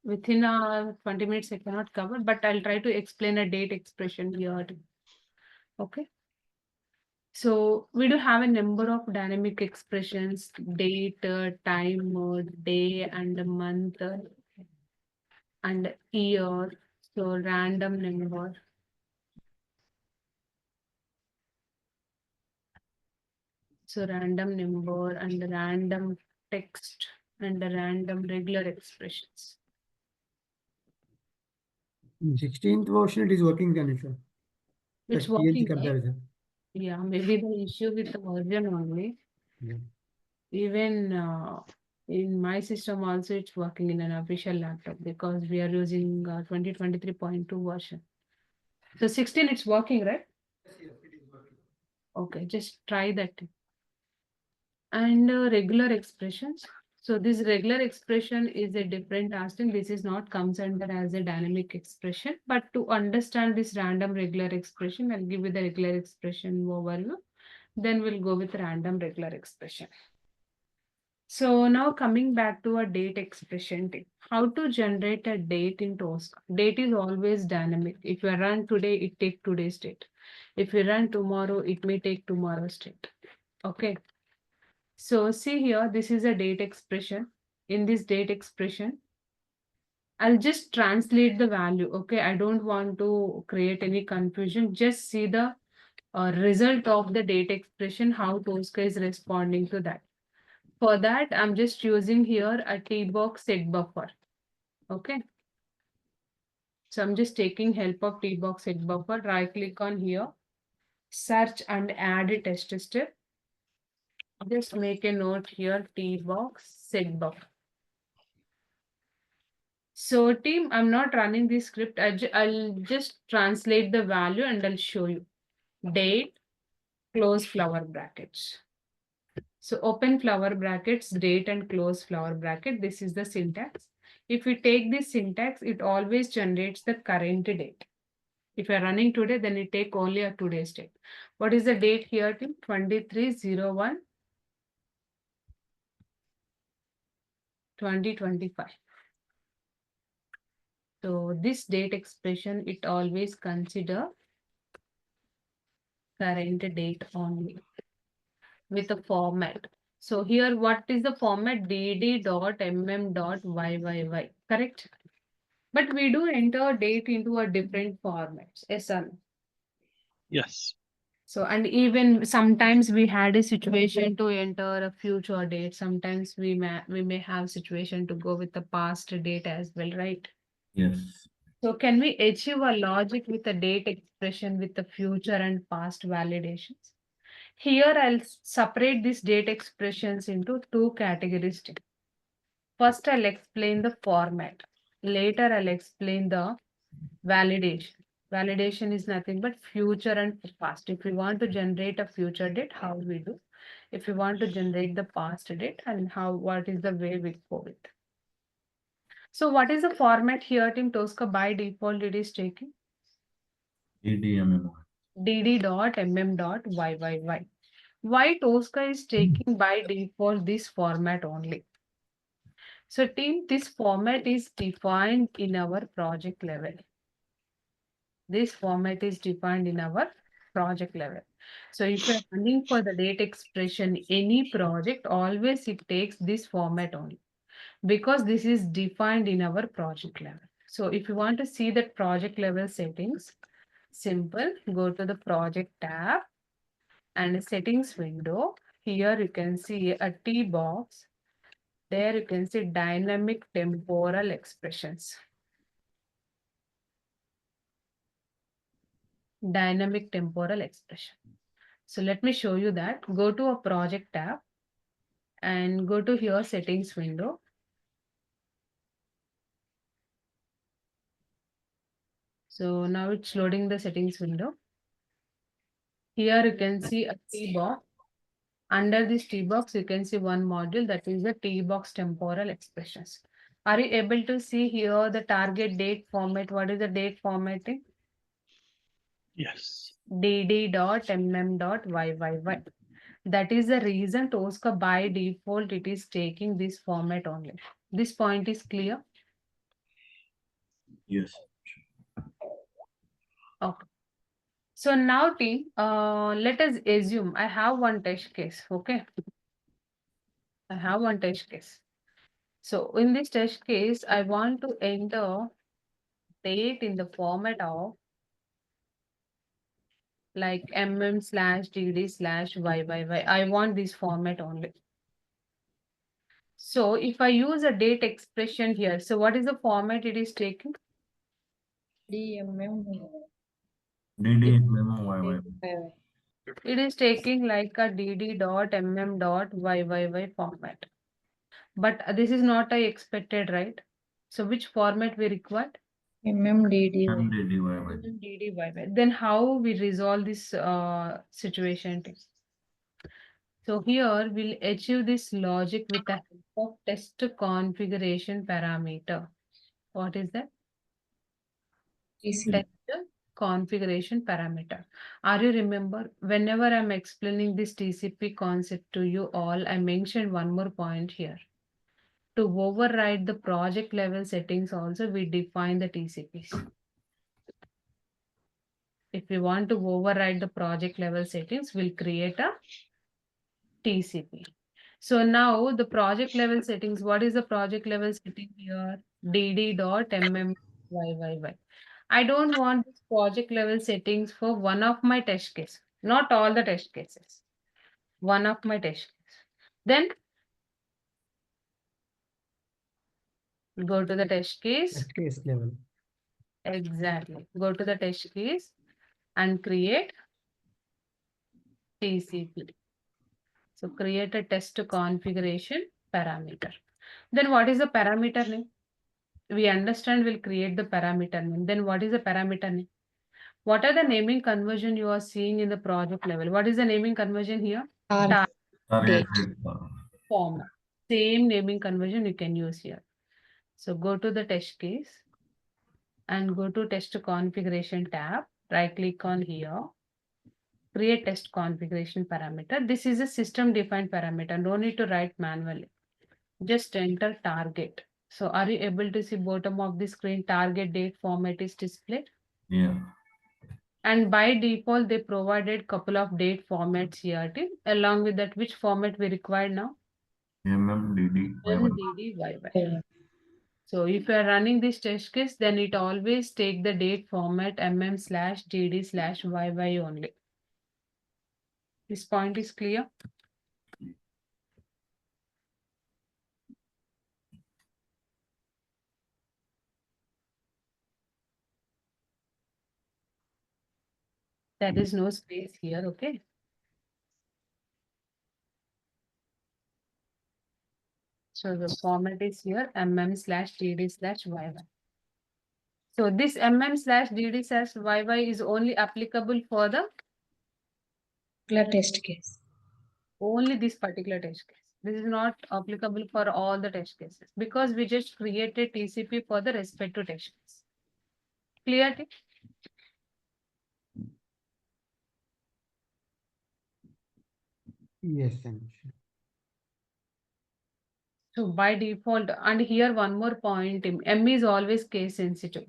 within 20 minutes I cannot cover, but I'll try to explain a date expression here. Okay. So we do have a number of dynamic expressions: date, time, day, and month, and year. So random number. So random number and random text and the random regular expressions. 16th version it is working, Ganesha. It's The PLC working, right? comparison. Yeah, maybe the issue with the version only. Yeah. Even in my system also it's working in an official laptop because we are using 2023.2 version. So 16 it's working, right? Yes, it is working. Okay, just try that. And regular expressions. So this regular expression is a different asking. This is not comes under as a dynamic expression, but to understand this random regular expression, I'll give you the regular expression overview. Then we'll go with random regular expression. So now coming back to a date expression, how to generate a date in TOSCA. Date is always dynamic. If you run today, it take today's date. If you run tomorrow, it may take tomorrow's date. Okay. So see here, this is a date expression. In this date expression, I'll just translate the value. Okay, I don't want to create any confusion. Just see the result of the date expression, how TOSCA is responding to that. For that, I'm just using here a T-box set buffer. Okay. So I'm just taking help of T-box set buffer. Right click on here, search and add a test step. Just make a note here, T-box set buffer. So team, I'm not running this script. I'll just translate the value and I'll show you. Date, close flower brackets. So open flower brackets, date and close flower bracket. This is the syntax. If we take this syntax, it always generates the current date. If you're running today, then it take only a today's date. What is the date here, team? 23/01, 2025. So this date expression, it always consider current date only with a format. So here, what is the format? dd.mm.yyyy, correct? But we do enter date into a different formats. Yes, sir. Yes. So, and even sometimes we had a situation to enter a future date. Sometimes we may have situation to go with the past date as well, right? Yes. So can we achieve a logic with a date expression with the future and past validations? Here I'll separate these date expressions into two categories. First, I'll explain the format. Later, I'll explain the validation. Validation is nothing but future and past. If we want to generate a future date, how we do? If we want to generate the past date and what is the way we go with? So what is the format here, Team TOSCA by default it is taking? DDMM. dd.mm.yyyy. Why TOSCA is taking by default this format only? So team, this format is defined in our project level. This format is defined in our project level. So if you're running for the date expression, any project, always it takes this format only because this is defined in our project level. So if you want to see that project level settings, simple, go to the project tab and settings window. Here you can see a T box. There you can see dynamic temporal expressions. Dynamic temporal expression. So let me show you that. Go to a project tab and go to here settings window. So now it's loading the settings window. Here you can see a T box. Under this T box, you can see one module that is the T box temporal expressions. Are you able to see here the target date format? What is the date formatting? Yes. dd.mm.yyyy. That is the reason TOSCA by default it is taking this format only. This point is clear. Yes. Okay. So now team, let us assume I have one test case. Okay. I have one test case. So in this test case, I want to enter date in the format of like mm/dd/yyyy. I want this format only. So if I use a date expression here, so what is the format it is taking? DMM. DDMMYY. It is taking like a dd.mm.yyyy format. But this is not a expected, right? So which format we require? MMDD. MDDYY. DDYY. Then how we resolve this situation? So here we'll achieve this logic with the help of test configuration parameter. What is that? TC. Test configuration parameter. Are you remember whenever I'm explaining this TCP concept to you all, I mentioned one more point here. To override the project level settings also, we define the TCPs. If we want to override the project level settings, we'll create a TCP. So now the project level settings, what is the project level setting here? dd.mmyyyy. I don't want this project level settings for one of my test case, not all the test cases. One of my test case. Then go to the test case. Test case level. Exactly. Go to the test case and create TCP. So create a test configuration parameter. Then what is the parameter name? We understand we'll create the parameter name. Then what is the parameter name? What are the naming conversion you are seeing in the project level? What is the naming conversion here? Target. Target Date. date. Format. Same naming conversion you can use here. So go to the test case and go to test configuration tab. Right click on here. Create test configuration parameter. This is a system defined parameter. No need to write manually. Just enter target. So are you able to see bottom of the screen target date format is displayed? Yeah. And by default, they provided couple of date formats here. Along with that, which format we require now? MMDDYY. MDDYY. So if you are running this test case, then it always take the date format mm/dd/yy only. This point is clear? There is no space here, okay? So the format is here mm/dd/yy. So this mm/dd/yy is only applicable for the Test case. only this particular test case. This is not applicable for all the test cases because we just created TCP for the respective test case. Clear? Yes, Anisha. So by default, and here one more point, M is always case sensitive.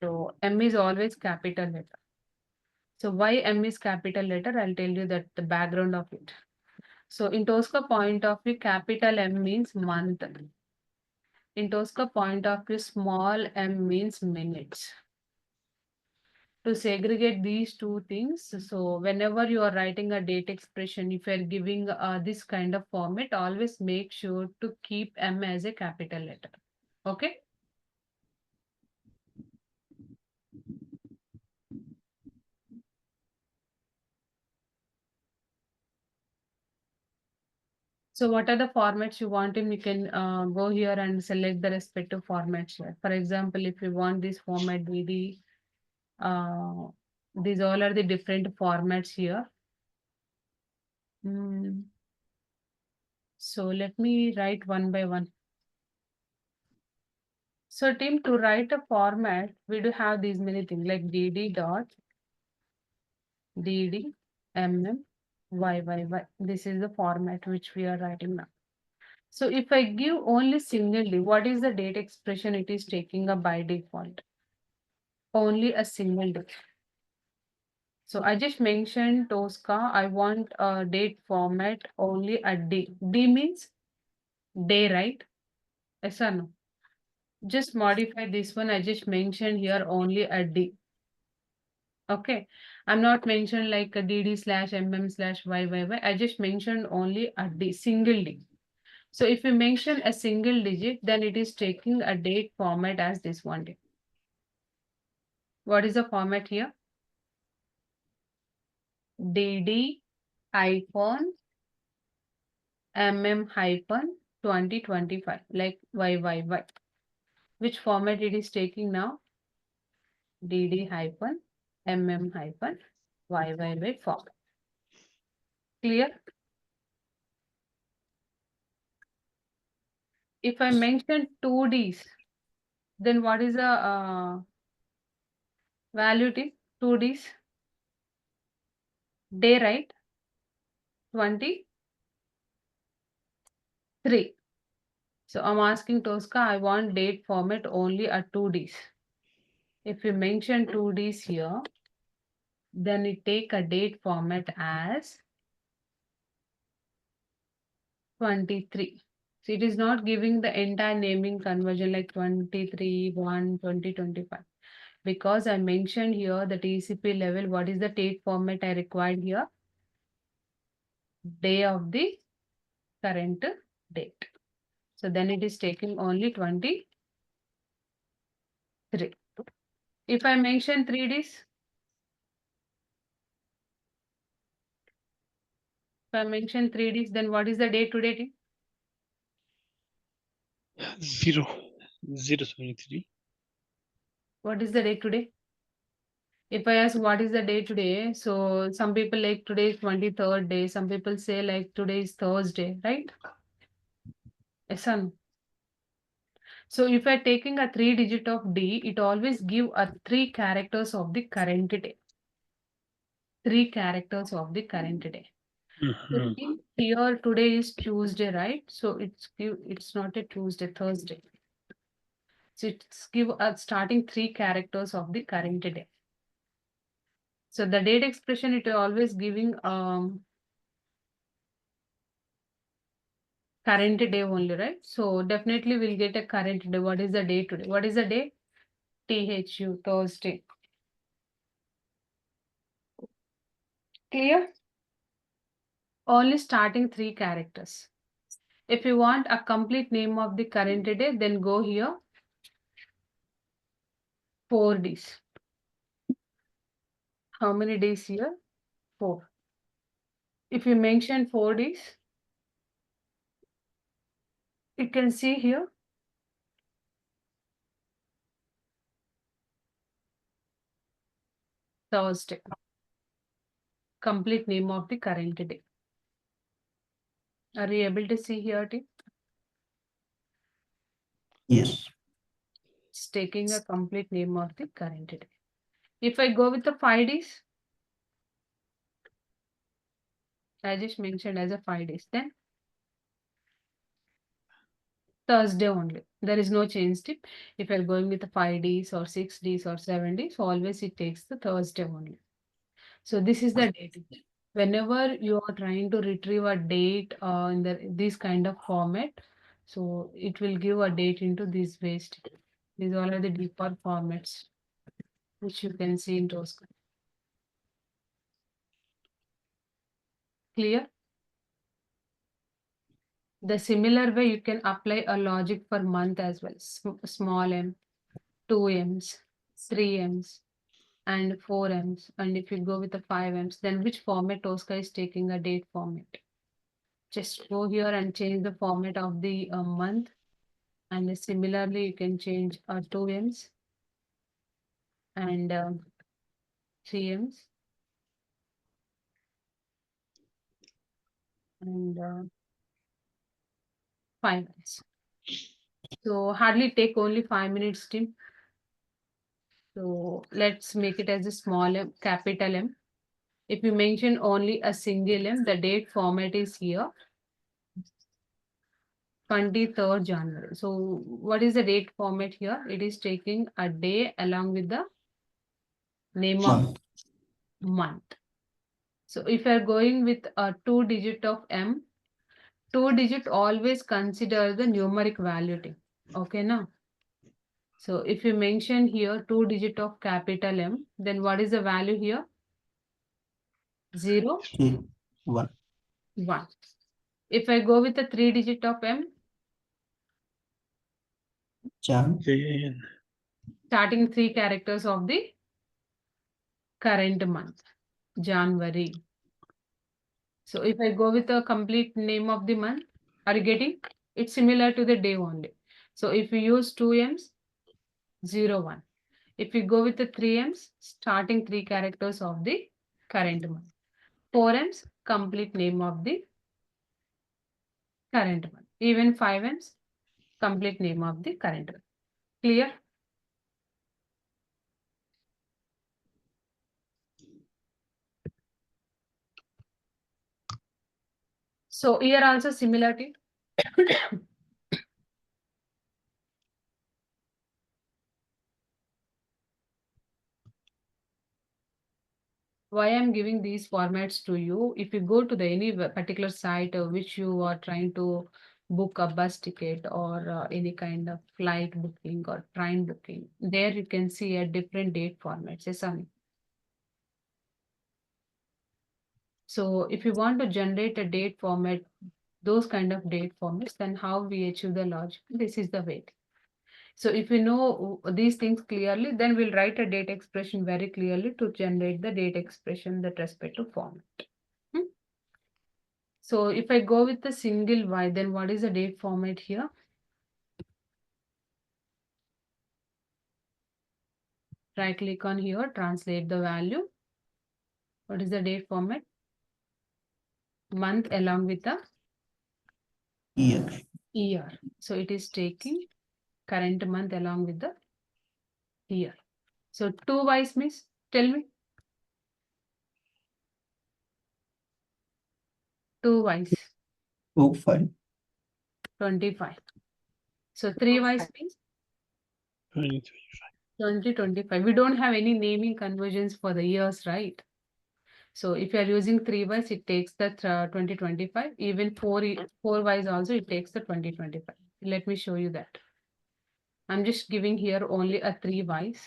So M is always capital letter. So why M is capital letter? I'll tell you that the background of it. So in TOSCA point of view, capital M means month. In TOSCA point of view, small m means minutes. To segregate these two things, so whenever you are writing a date expression, if you are giving this kind of format, always make sure to keep M as a capital letter. Okay. So what are the formats you want in? You can go here and select the respective formats here. For example, if you want this format DD, these all are the different formats here. So let me write one by one. So team, to write a format, we do have these many things like dd dot dd mm yyyy. This is the format which we are writing now. So if I give only single D, what is the date expression it is taking up by default? Only a single D. So I just mentioned TOSCA, I want a date format only a D. D means day, right? Yes or no? Just modify this one. I just mentioned here only a D. Okay. I'm not mentioned like a DD/MM/YYY. I just mentioned only a D, single D. So if you mention a single digit, then it is taking a date format as this one day. What is the format here? DD hyphen MM hyphen 2025, like YYY. Which format it is taking now? DD hyphen MM hyphen YYY format. Clear? If I mention 2Ds, then what is the value it is? 2Ds day, right? 23. So I'm asking TOSCA, I want date format only at 2Ds. If you mention 2Ds here, then it take a date format as 23. So it is not giving the entire naming conversion like 23, 1, 20, 25. Because I mentioned here the TCP level, what is the date format I required here? Day of the current date. So then it is taking only 23. If I mention 3Ds, if I mention 3Ds, then what is the day to date? 073. What is the day today? If I ask what is the day today, so some people like today is 23rd day, some people say like today is Thursday, right? Yes or no? So if I taking a 3 digit of D, it always give a 3 characters of the current day. 3 characters of the current day. So Mhm. here today is Tuesday, right? So it's not a Tuesday, Thursday. So it's give a starting 3 characters of the current day. So the date expression it is always giving current day only, right? So definitely we'll get a current day. What is the day today? What is the day? THU, Thursday. Clear? Only starting 3 characters. If you want a complete name of the current day, then go here. 4 days. How many days here? 4. If you mention 4 days, you can see here. Thursday. Complete name of the current day. Are you able to see here, team? Yes. It's taking a complete name of the current day. If I go with the 5 days, I just mentioned as a 5 days, then Thursday only. There is no change tip. If you're going with the 5 days or 6 days or 7 days, always it takes the Thursday only. So this is the date. Whenever you are trying to retrieve a date in this kind of format, so it will give a date into this waste. These all are the default formats which you can see in TOSCA. Clear? The similar way you can apply a logic for month as well. Small m, 2 m's, 3 m's, and 4 m's. And if you go with the 5 m's, then which format TOSCA is taking a date format? Just go here and change the format of the month. And similarly, you can change 2 m's and 3 m's and 5 m's. So hardly take only 5 minutes, team. So let's make it as a small m, capital M. If you mention only a single M, the date format is here. 23rd January. So what is the date format here? It is taking a day along with the name of month. So if you are going with a 2-digit of M, 2-digit always consider the numeric value. Okay, now. So if you mention here 2-digit of capital M, then what is the value here? 0, 1. 1. If I go with the 3-digit of M, Jan. Jan. starting 3 characters of the current month, January. So if I go with the complete name of the month, are you getting? It's similar to the day only. So if we use 2 M's, 0, 1. If we go with the 3 M's, starting 3 characters of the current month. 4 M's, complete name of the current month. Even 5 M's, complete name of the current month. Clear? So here also similarity. Why I'm giving these formats to you? If you go to the any particular site which you are trying to book a bus ticket or any kind of flight booking or train booking, there you can see a different date formats. Yes, Sunny. So if you want to generate a date format, those kind of date formats, then how we achieve the logic? This is the way. So if we know these things clearly, then we'll write a date expression very clearly to generate the date expression that respective format. So if I go with the single Y, then what is the date format here? Right click on here, translate the value. What is the date format? Month along with the Year. year. So it is taking current month along with the year. So 2 Y's means, tell me. 2 Y's. 5. 25. So 3 Y's means 20. 2025. We don't have any naming conversions for the years, right? So if you are using 3 Ys, it takes the 2025. Even 4 Ys also, it takes the 2025. Let me show you that. I'm just giving here only a 3 Ys.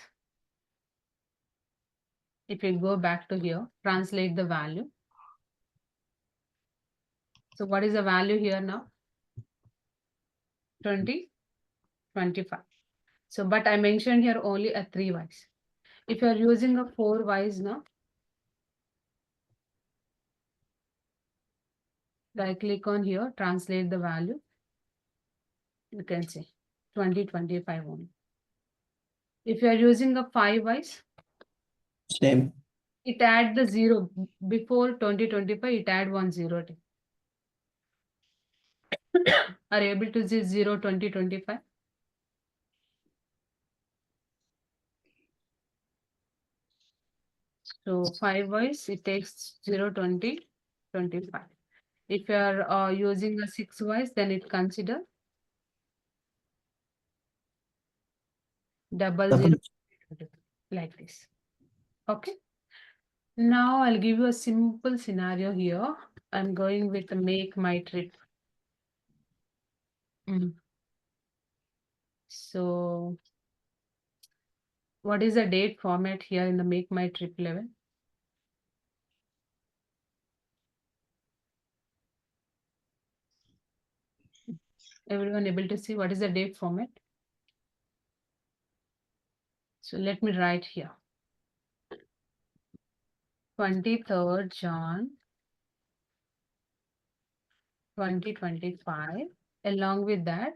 If you go back to here, translate the value. So what is the value here now? 2025. So, but I mentioned here only a 3 Ys. If you are using a 4 Ys now, right click on here, translate the value. You can see 2025 only. If you are using a 5 Ys, Same. it add the 0 before 2025, it add 1 0. Are you able to see 0 2025? So 5 Ys, it takes 0 2025. If you are using a 6 Ys, then it consider double 0 like this. Okay. Now I'll give you a simple scenario here. I'm going with the make my trip. So what is the date format here in the make my trip level? Everyone able to see what is the date format? So let me write here. 23rd Jan 2025. Along with that,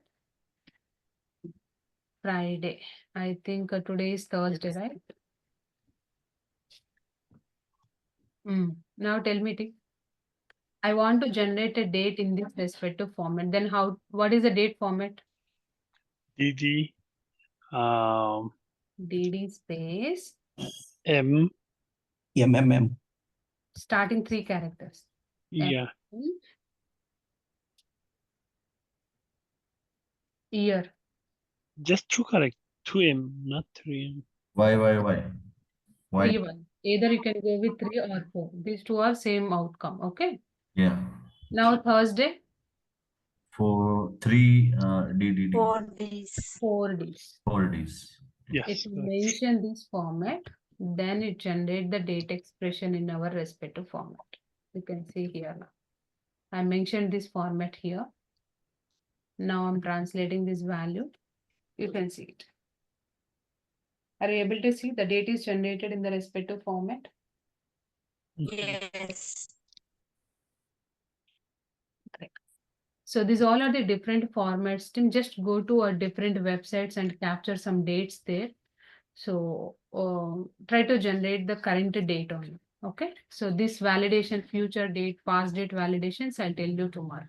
Friday. I think today is Thursday, right? Now tell me, Tik. I want to generate a date in this respective format. Then what is the date format? DD. DD space. M. MMM. Starting 3 characters. Yeah. M, Year. Just two correct. 2M, not 3M. Why? Why? 3 1. Either you can go with 3 or 4. These two are same outcome. Okay. Yeah. Now Thursday, 3 DDD. 4 days. 4 days. 4 days. If Yes, you correct. mention this format, then it generate the date expression in our respective format. You can see here now. I mentioned this format here. Now I'm translating this value. You can see it. Are you able to see the date is generated in the respective format? Yes. So these all are the different formats. Tim, just go to our different websites and capture some dates there. So try to generate the current date only. Okay. So this validation, future date, past date validations, I'll tell you tomorrow.